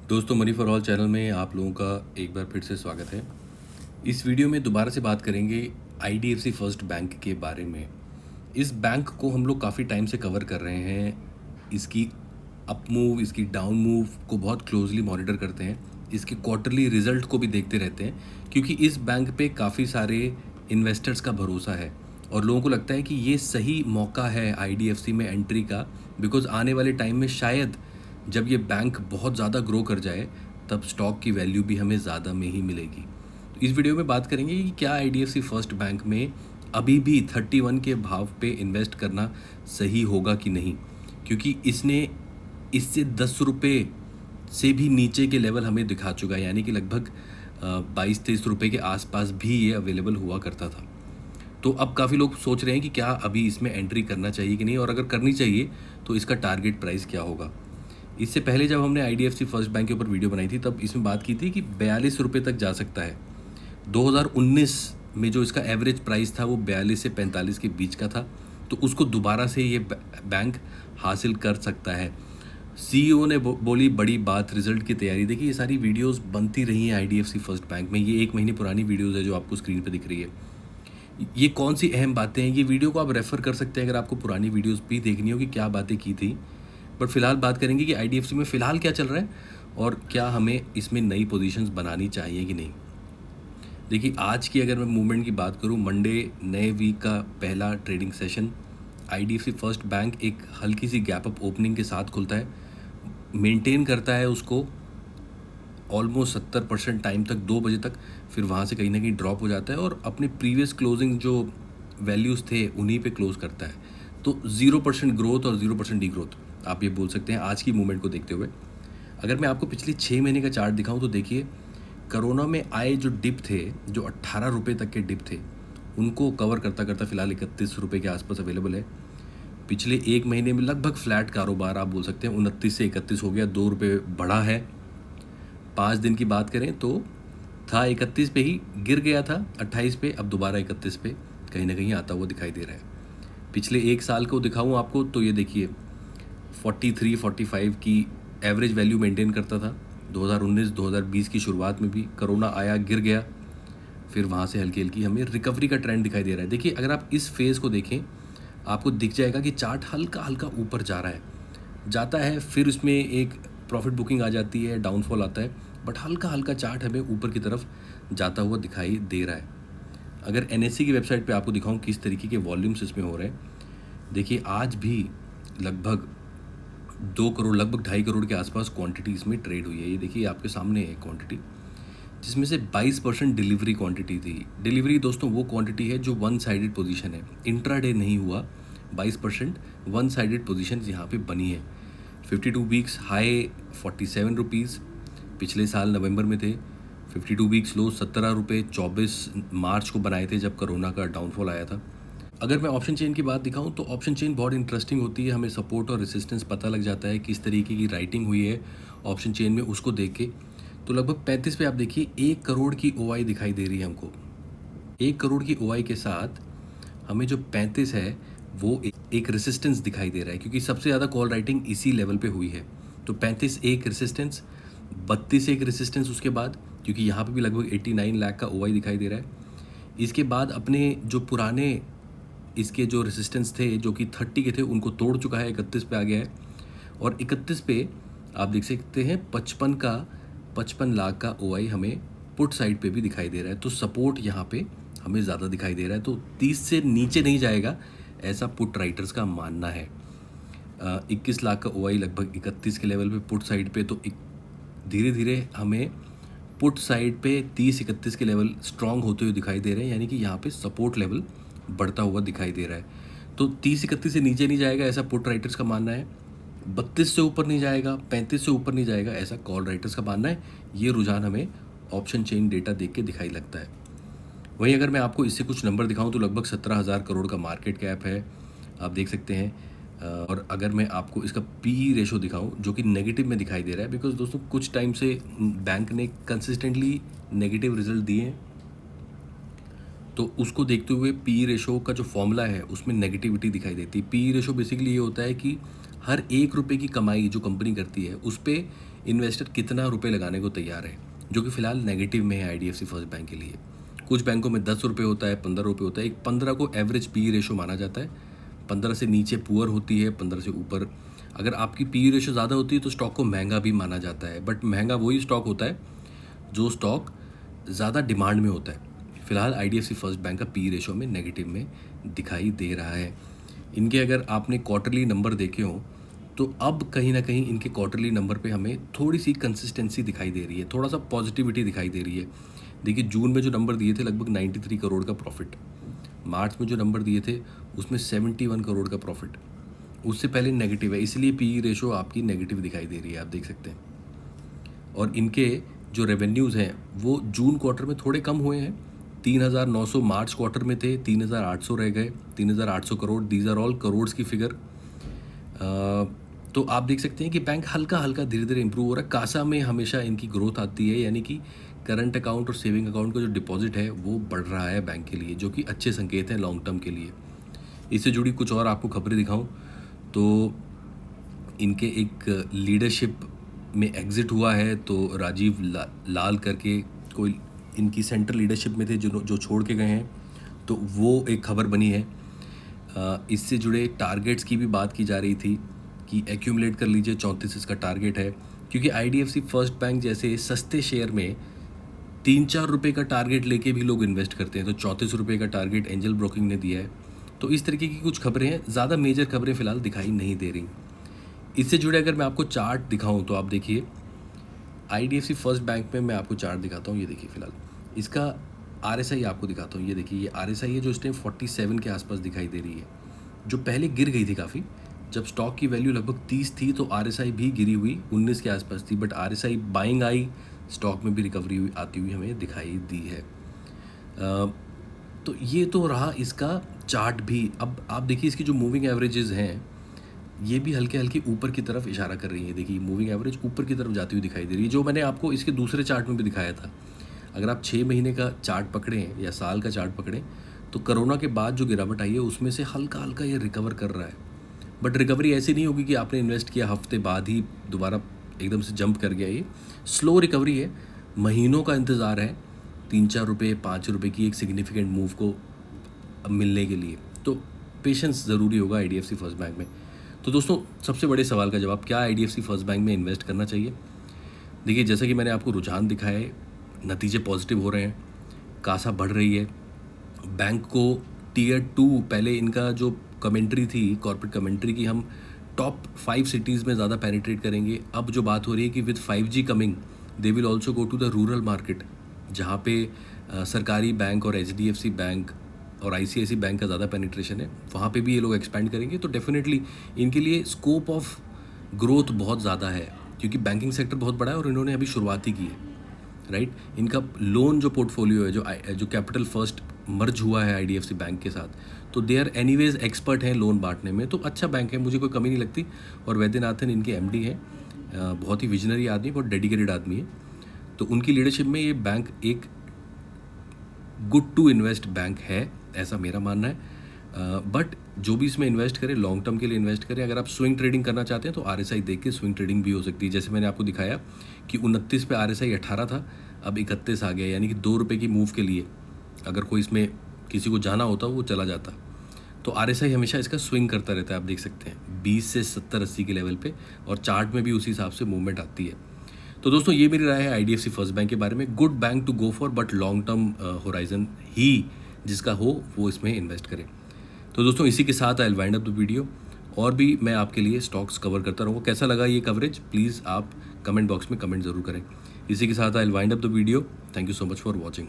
दोस्तों, money for all channel में आप लोगों का एक बार फिर से स्वागत है। इस वीडियो में दोबारा से बात करेंगे आईडीएफसी फर्स्ट बैंक के बारे में। इस बैंक को हम लोग काफ़ी टाइम से कवर कर रहे हैं। इसकी अप मूव, इसकी डाउन मूव को बहुत क्लोजली मॉनिटर करते हैं। इसके क्वार्टरली रिजल्ट को भी देखते रहते हैं, क्योंकि इस बैंक पे काफ़ी सारे इन्वेस्टर्स का भरोसा है और लोगों को लगता है कि ये सही मौका है आईडीएफसी में एंट्री का। बिकॉज़ आने वाले टाइम में शायद जब ये बैंक बहुत ज़्यादा ग्रो कर जाए, तब स्टॉक की वैल्यू भी हमें ज़्यादा में ही मिलेगी। तो इस वीडियो में बात करेंगे कि क्या आईडीएफसी फर्स्ट बैंक में अभी भी 31 के भाव पे इन्वेस्ट करना सही होगा कि नहीं, क्योंकि इसने इससे 10 रुपये से भी नीचे के लेवल हमें दिखा चुका है। यानी कि लगभग 22-23 रुपये के आसपास भी ये अवेलेबल हुआ करता था। तो अब काफ़ी लोग सोच रहे हैं कि क्या अभी इसमें एंट्री करना चाहिए कि नहीं, और अगर करनी चाहिए तो इसका टारगेट प्राइस क्या होगा। इससे पहले जब हमने आईडीएफसी फर्स्ट बैंक के ऊपर वीडियो बनाई थी, तब इसमें बात की थी कि 42 रुपये तक जा सकता है। 2019 में जो इसका एवरेज प्राइस था वो 42 से 45 के बीच का था, तो उसको दोबारा से ये बैंक हासिल कर सकता है। सीईओ ने बोली बड़ी बात, रिजल्ट की तैयारी। देखिए, ये सारी वीडियोस बनती रही हैं आईडीएफसी फर्स्ट बैंक में। ये 1 महीने पुरानी वीडियोस है जो आपको स्क्रीन पे दिख रही है। ये कौन सी अहम बातें हैं, ये वीडियो को आप रेफ़र कर सकते हैं अगर आपको पुरानी वीडियोस भी देखनी हो कि क्या बातें की थी। बट फिलहाल बात करेंगे कि आईडीएफसी में फ़िलहाल क्या चल रहा है और क्या हमें इसमें नई पोजीशंस बनानी चाहिए कि नहीं। देखिए, आज की अगर मैं मूवमेंट की बात करूं, मंडे नए वीक का पहला trading session, IDFC first bank एक हल्की सी गैप अप ओपनिंग के साथ खुलता है, मेंटेन करता है उसको ऑलमोस्ट 70% टाइम तक, 2 बजे तक। फिर वहाँ से कहीं ना कहीं ड्रॉप हो जाता है और अपने प्रीवियस क्लोजिंग जो वैल्यूज़ थे उन्हीं पे क्लोज करता है। तो 0% ग्रोथ और 0% डी ग्रोथ आप ये बोल सकते हैं आज की मूवमेंट को देखते हुए। अगर मैं आपको पिछले 6 महीने का चार्ट दिखाऊं तो देखिए, कोरोना में आए जो डिप थे, जो 18 रुपये तक के डिप थे, उनको कवर करता करता फिलहाल 31 रुपये के आसपास अवेलेबल है। पिछले 1 महीने में लगभग फ्लैट कारोबार आप बोल सकते हैं, 29 से 31 हो गया, 2 रुपये बढ़ा है। 5 दिन की बात करें तो था 31 पे ही, गिर गया था 28 पे, अब दोबारा 31 पे कहीं ना कहीं आता हुआ दिखाई दे रहा है। पिछले 1 साल को दिखाऊं आपको तो ये देखिए, 43-45 की एवरेज वैल्यू मेंटेन करता था। 2019-2020 की शुरुआत में भी कोरोना आया, गिर गया, फिर वहाँ से हल्की हल्की हमें रिकवरी का ट्रेंड दिखाई दे रहा है। देखिए, अगर आप इस फेज़ को देखें, आपको दिख जाएगा कि चार्ट हल्का हल्का ऊपर जा रहा है, जाता है, फिर उसमें एक प्रॉफिट बुकिंग आ जाती है, डाउनफॉल आता है, बट हल्का हल्का चार्ट हमें ऊपर की तरफ जाता हुआ दिखाई दे रहा है। अगर एनएससी की वेबसाइट पे आपको दिखाऊं किस तरीके के वॉल्यूम्स इसमें हो रहे हैं, देखिए आज भी लगभग 2 करोड़, लगभग 2.5 करोड़ के आसपास क्वांटिटी इसमें ट्रेड हुई है। ये देखिए आपके सामने है क्वांटिटी, जिसमें से 22% डिलीवरी क्वांटिटी थी। डिलीवरी दोस्तों वो क्वांटिटी है जो वन साइडेड पोजीशन है, इंट्राडे नहीं हुआ। 22% वन साइडेड पोजीशन यहाँ पे बनी है। 52 वीक्स हाई 47 रुपीज़ पिछले साल नवंबर में थे। 52 वीक्स लो 17 रुपये 24 मार्च को बनाए थे जब कोरोना का डाउनफॉल आया था। अगर मैं ऑप्शन चेन की बात दिखाऊं तो ऑप्शन चेन बहुत इंटरेस्टिंग होती है, हमें सपोर्ट और रेसिस्टेंस पता लग जाता है, किस तरीके की राइटिंग हुई है ऑप्शन चेन में उसको देख के। तो लगभग 35 पे आप देखिए 1 करोड़ की ओआई दिखाई दे रही है हमको। 1 करोड़ की ओआई के साथ हमें जो 35 है वो एक रेसिस्टेंस दिखाई दे रहा है, क्योंकि सबसे ज़्यादा कॉल राइटिंग इसी लेवल पे हुई है। तो 35 एक रेसिस्टेंस, 32 एक रेसिस्टेंस उसके बाद, क्योंकि यहाँ पे भी लगभग 89 लाख का ओआई दिखाई दे रहा है। इसके बाद अपने जो पुराने इसके जो रेसिस्टेंस थे जो कि 30 के थे, उनको तोड़ चुका है, 31 पे आ गया है। और 31 पे आप देख सकते हैं 55 लाख का ओआई हमें पुट साइड पे भी दिखाई दे रहा है। तो सपोर्ट यहाँ पे हमें ज़्यादा दिखाई दे रहा है, तो 30 से नीचे नहीं जाएगा ऐसा पुट राइटर्स का मानना है। 21 लाख का ओआई लगभग 31 के लेवल पे पुट साइड पे, तो धीरे धीरे हमें पुट साइड पे 30-31 के लेवल स्ट्रांग होते हुए दिखाई दे रहे हैं, यानी कि यहाँ पे सपोर्ट लेवल बढ़ता हुआ दिखाई दे रहा है। तो 30-31 से नीचे नहीं जाएगा ऐसा पुट राइटर्स का मानना है, 32 से ऊपर नहीं जाएगा, 35 से ऊपर नहीं जाएगा ऐसा कॉल राइटर्स का मानना है। ये रुझान हमें ऑप्शन चेन डेटा देख के दिखाई लगता है। वहीं अगर मैं आपको इससे कुछ नंबर दिखाऊं तो लगभग 17,000 करोड़ का मार्केट कैप है, आप देख सकते हैं। और अगर मैं आपको इसका पी रेशो दिखाऊं जो कि नेगेटिव में दिखाई दे रहा है, बिकॉज दोस्तों कुछ टाइम से बैंक ने कंसिस्टेंटली नेगेटिव रिजल्ट दिए हैं, तो उसको देखते हुए पी रेशो का जो फॉर्मूला है उसमें नेगेटिविटी दिखाई देती है। पी रेशो बेसिकली ये होता है कि हर 1 रुपये की कमाई जो कंपनी करती है उस पे इन्वेस्टर कितना रुपए लगाने को तैयार है, जो कि फ़िलहाल नेगेटिव में है आईडीएफसी फर्स्ट बैंक के लिए। कुछ बैंकों में 10 रुपये होता है, 15 रुपये होता है। एक 15 को एवरेज पी रेशो माना जाता है। 15 से नीचे पुअर होती है, 15 से ऊपर अगर आपकी पी रेशो ज़्यादा होती है तो स्टॉक को महंगा भी माना जाता है। बट महंगा वही स्टॉक होता है जो स्टॉक ज़्यादा डिमांड में होता है। फ़िलहाल आईडीएफसी फर्स्ट बैंक का पी रेशो में नेगेटिव में दिखाई दे रहा है। इनके अगर आपने क्वार्टरली नंबर देखे हों तो अब कहीं ना कहीं इनके क्वार्टरली नंबर पे हमें थोड़ी सी कंसिस्टेंसी दिखाई दे रही है, थोड़ा सा पॉजिटिविटी दिखाई दे रही है। देखिए जून में जो नंबर दिए थे लगभग 93 करोड़ का प्रॉफिट, मार्च में जो नंबर दिए थे उसमें 71 करोड़ का प्रॉफिट, उससे पहले नेगेटिव है, इसलिए पी रेशो आपकी नेगेटिव दिखाई दे रही है, आप देख सकते हैं। और इनके जो रेवेन्यूज़ हैं वो जून क्वार्टर में थोड़े कम हुए हैं। 3,900 मार्च क्वार्टर में थे, 3,800 रह गए, 3,800 crore. These are all crores की फिगर। तो आप देख सकते हैं कि बैंक हल्का हल्का धीरे धीरे इंप्रूव हो रहा है। कासा में हमेशा इनकी ग्रोथ आती है, यानी कि करंट अकाउंट और सेविंग अकाउंट का जो डिपॉजिट है वो बढ़ रहा है बैंक के लिए, जो कि अच्छे संकेत हैं लॉन्ग टर्म के लिए। इससे जुड़ी कुछ और आपको खबरें दिखाऊं तो इनके एक लीडरशिप में एग्ज़िट हुआ है, तो राजीव लाल करके कोई इनकी सेंट्रल लीडरशिप में थे जो छोड़ के गए हैं, तो वो एक खबर बनी है। इससे जुड़े टारगेट्स की भी बात की जा रही थी कि एक्यूमुलेट कर लीजिए, 34 इसका टारगेट है। क्योंकि आईडीएफसी फर्स्ट बैंक जैसे सस्ते शेयर में 3-4 रुपये का टारगेट लेके भी लोग इन्वेस्ट करते हैं, तो 34 रुपये का टारगेट एंजल ब्रोकिंग ने दिया है। तो इस तरीके की कुछ खबरें हैं, ज़्यादा मेजर खबरें फ़िलहाल दिखाई नहीं दे रही। इससे जुड़े अगर मैं आपको चार्ट दिखाऊं तो आप देखिए आईडीएफसी फर्स्ट बैंक में मैं आपको चार्ट दिखाता हूं। ये देखिए फ़िलहाल इसका आरएसआई आपको दिखाता हूं। ये देखिए ये आरएसआई है जो इस टाइम 47 के आसपास दिखाई दे रही है, जो पहले गिर गई थी काफ़ी। जब स्टॉक की वैल्यू लगभग 30 थी तो आरएसआई भी गिरी हुई 19 के आसपास थी, but RSI buying I, stock में भी रिकवरी हुई आती हुई हमें दिखाई दी है। तो ये तो रहा इसका चार्ट भी। अब आप देखिए इसकी जो मूविंग एवरेजेस हैं ये भी हल्के हल्के ऊपर की तरफ इशारा कर रही है। देखिए मूविंग एवरेज ऊपर की तरफ जाती हुई दिखाई दे रही है, जो मैंने आपको इसके दूसरे चार्ट में भी दिखाया था। अगर आप 6 महीने का चार्ट पकड़ें या साल का चार्ट पकड़ें तो कोरोना के बाद जो गिरावट आई है उसमें से हल्का हल्का ये रिकवर कर रहा है। बट रिकवरी ऐसी नहीं होगी कि आपने इन्वेस्ट किया हफ्ते बाद ही दोबारा एकदम से जंप कर गया। ये स्लो रिकवरी है, महीनों का इंतज़ार है 3-4 रुपये 5 रुपये की एक सिग्निफिकेंट मूव को मिलने के लिए। तो पेशेंस ज़रूरी होगा आईडीएफसी फर्स्ट बैंक में। तो दोस्तों सबसे बड़े सवाल का जवाब, क्या आईडीएफसी फर्स्ट बैंक में इन्वेस्ट करना चाहिए? देखिए जैसा कि मैंने आपको रुझान दिखाया है, नतीजे पॉजिटिव हो रहे हैं, कासा बढ़ रही है। बैंक को टीयर 2 पहले इनका जो कमेंट्री थी, कॉर्पोरेट कमेंट्री की, हम टॉप 5 सिटीज़ में ज़्यादा पेनिट्रेट करेंगे। अब जो बात हो रही है कि with 5G coming they will also go to the rural market, जहाँ पे सरकारी बैंक और एचडीएफसी बैंक और आईसीआईसी बैंक का ज़्यादा पेनिट्रेशन है, वहाँ पे भी ये लोग एक्सपैंड करेंगे। तो डेफिनेटली इनके लिए स्कोप ऑफ ग्रोथ बहुत ज़्यादा है, क्योंकि बैंकिंग सेक्टर बहुत बड़ा है और इन्होंने अभी शुरुआत ही की है, राइट। इनका लोन जो पोर्टफोलियो है, जो कैपिटल फर्स्ट मर्ज हुआ है आईडीएफसी बैंक के साथ, तो दे आर एनीवेज एक्सपर्ट हैं लोन बांटने में। तो अच्छा बैंक है, मुझे कोई कमी नहीं लगती। और वैद्यनाथन इनके एमडी हैं, बहुत ही विजनरी आदमी, बहुत डेडिकेटेड आदमी है। तो उनकी लीडरशिप में ये बैंक एक गुड टू इन्वेस्ट बैंक है, ऐसा मेरा मानना है। बट जो भी इसमें इन्वेस्ट करें लॉन्ग टर्म के लिए इन्वेस्ट करें। अगर आप स्विंग ट्रेडिंग करना चाहते हैं तो आरएसआई देख के स्विंग ट्रेडिंग भी हो सकती है। जैसे मैंने आपको दिखाया कि 29 पे आरएसआई 18 था, अब 31 आ गया, यानी कि 2 रुपये की मूव के लिए अगर कोई इसमें किसी को जाना होता वो चला जाता। तो आरएसआई हमेशा इसका स्विंग करता रहता है, आप देख सकते हैं 20 से 70-80 के लेवल पे, और चार्ट में भी उसी हिसाब से मूवमेंट आती है। तो दोस्तों ये मेरी राय है आईडीएफसी फर्स्ट बैंक के बारे में। Good bank to go for, but long term horizon ही जिसका हो वो इसमें इन्वेस्ट करें। तो दोस्तों इसी के साथ I will wind up the video. और भी मैं आपके लिए स्टॉक्स कवर करता रहूँगा। कैसा लगा ये कवरेज, प्लीज़ आप कमेंट बॉक्स में कमेंट ज़रूर करें। इसी के साथ I will wind up the video. Thank you so much for watching.